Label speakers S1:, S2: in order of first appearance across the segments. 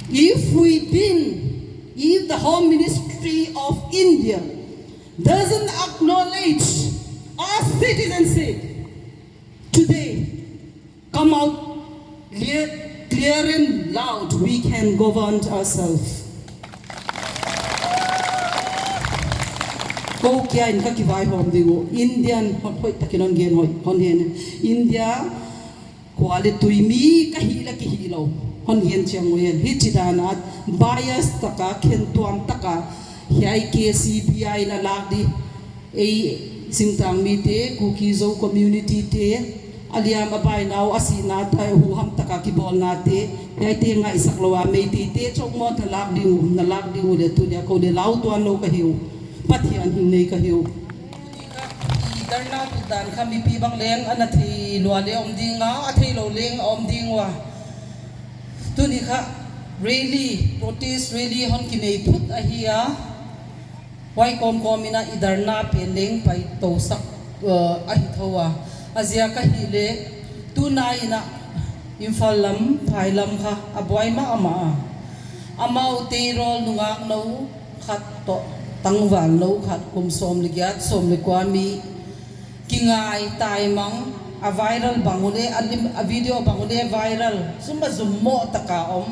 S1: If the Home Ministry of India doesn't acknowledge our citizenship today, come out clear and loud, we can govern ourselves. Ko kia in ka kivai hom dingo Indian hoi takinon gen hon hen India kuali tuimi kahila kihilo hon hen chiang wen hichidana bias taka ken tuam taka hiai ke CPI na lagdi ei singtang mi te kukizo community te aliam abai nau asina thai hu ham taka ki bol na te hiai te nga isaklowa me te chok mo tha lagdi u le tu dia ko de lau tuan lo ka hiu pathian hing nei ka hiu darna tu dan khami pi bang leng anathi lwa le om dinga athei lo leng om dingwa tu ni kha really protest really hon ki nei phut a hiya wai kom komina idarna pe leng pai to sak a hi thowa azia ka hi le tu nai na imphal lam phai lam kha aboi ma amau te rol nungak no khat to tangwan lo khat kum som ligyat som le kwami kingai tai mang a viral bangule a video bangule viral sumba zummo taka om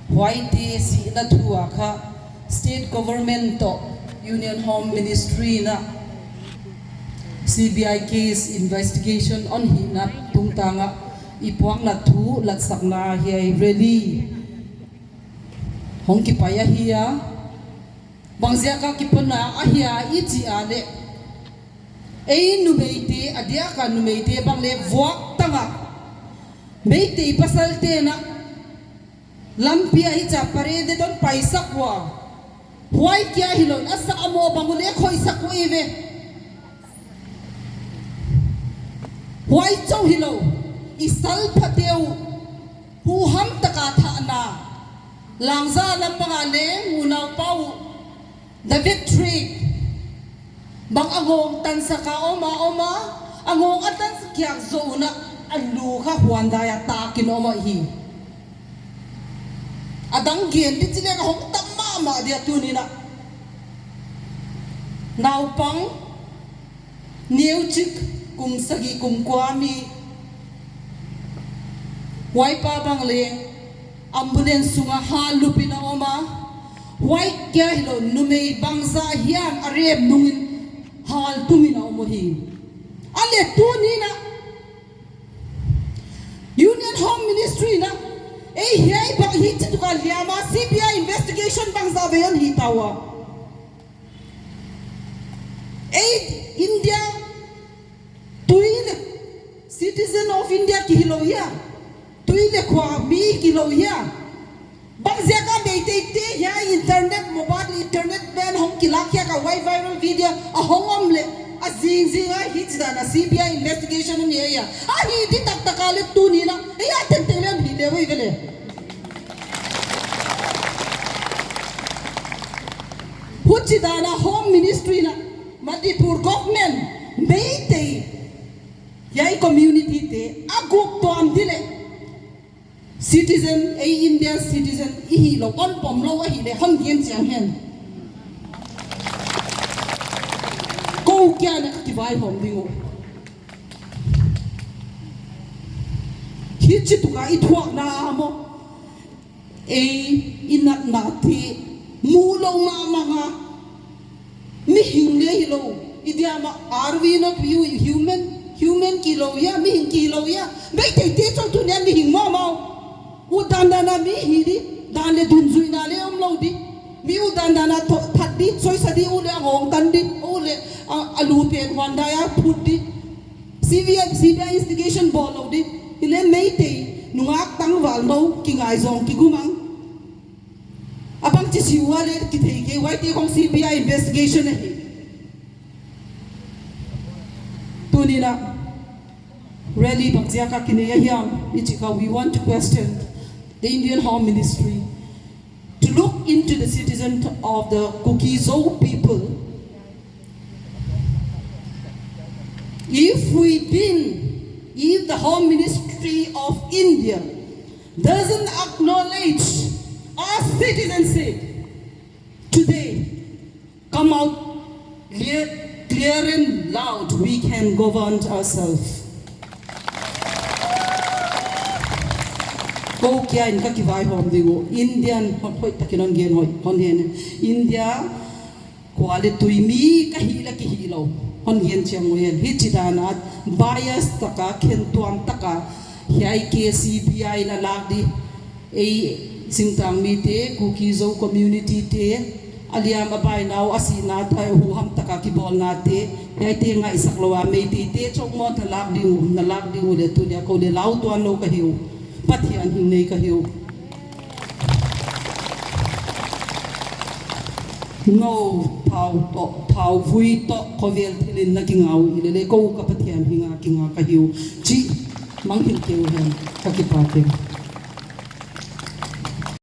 S1: white si na thua kha state government to union home ministry na CBI case investigation on hi na tungtanga ipuang na thu lat sakna hi really hong ki paya hiya bangzia ka kipona ahia iti ale ei numeite adia ka numeite bangle vuak tanga meite pasalte na lampia hicha parede don paisa kwa huai kya hilon asa amo bangule khoi sakwe ve huai chau hilo isal phateu hu ham taka tha na langza lampanga le munau pau the victory bang agong tan sa ka oma agong atan sa kyak zona alu ka huandaya takin oma hi adang gen di chile ka hong tamma ma dia tunina now pang new chik kum sagi kum kwami wai pa bang le ambulance sunga halupina oma white kya hilo numei bangza hian arem nungin hal tumina omohi ale tunina union home ministry na ei hiai ba hi chuka liama CBI investigation bangza veon hi tawa ei India tuile citizen of India ki hilo ya tuile kwa mi kilo ya bangzia ka beite te ya internet mobile internet ban hong kilakya ka wai viral video a hongom le a zing a hits da na CBI investigation ni ya a hi di tak takale tu ni na ya tentelen hi le wei vele huchi da na home ministry na Manipur government beite ya community te aguk to am dile citizen a Indian citizen ihi lo on pom lo hi le hon gem chiang hen ko kya na ki vai hom dingo hi chi tu ka I thuak na mo e inat na thi mu lo ma nga mi hing le hi lo idia ma are we not human kilo ya mi hing kilo ya bai te te chong tu nya mi hing mo u dandana mi hidi dan le dunzui na le om lo di mi u dandana to thadi choi sadi u le ngong tan di u le alu pe wanda ya phut di CBI investigation bol lo di ile meite nungak tang wal no ki ngai zong ki gumang abang chi siwa le ki thei ke wai ti kong CBI investigation hi tunina really bangzia ka kineya hiam ichika we want to question the Indian Home Ministry to look into the citizens of the Kukizo people. If the Home Ministry of India doesn't acknowledge our citizenship today come out clear and loud. We can govern ourselves. Cô kia in các cái vai hòm dingo Indian hoi takinon gen hoi hon hen India quali tuimi kahila kihilo hon gen chiang wen hi chidana bias taka khen tuam taka hiai KCBI la lagdi ei singtang mi te kukizo community te aliam abai naw asina tai hu ham taka ki bol na te hiai te nga isaklowa me te chok mo ta lagdi na lagdi le tu dia ko le lau tuan lo ka hiu pathian hing nei ka hiu no pau vui to kovel thelin na kingau ile ko ka pathian hinga kinga ka hiu chi mang hin keu hen ka ki pa te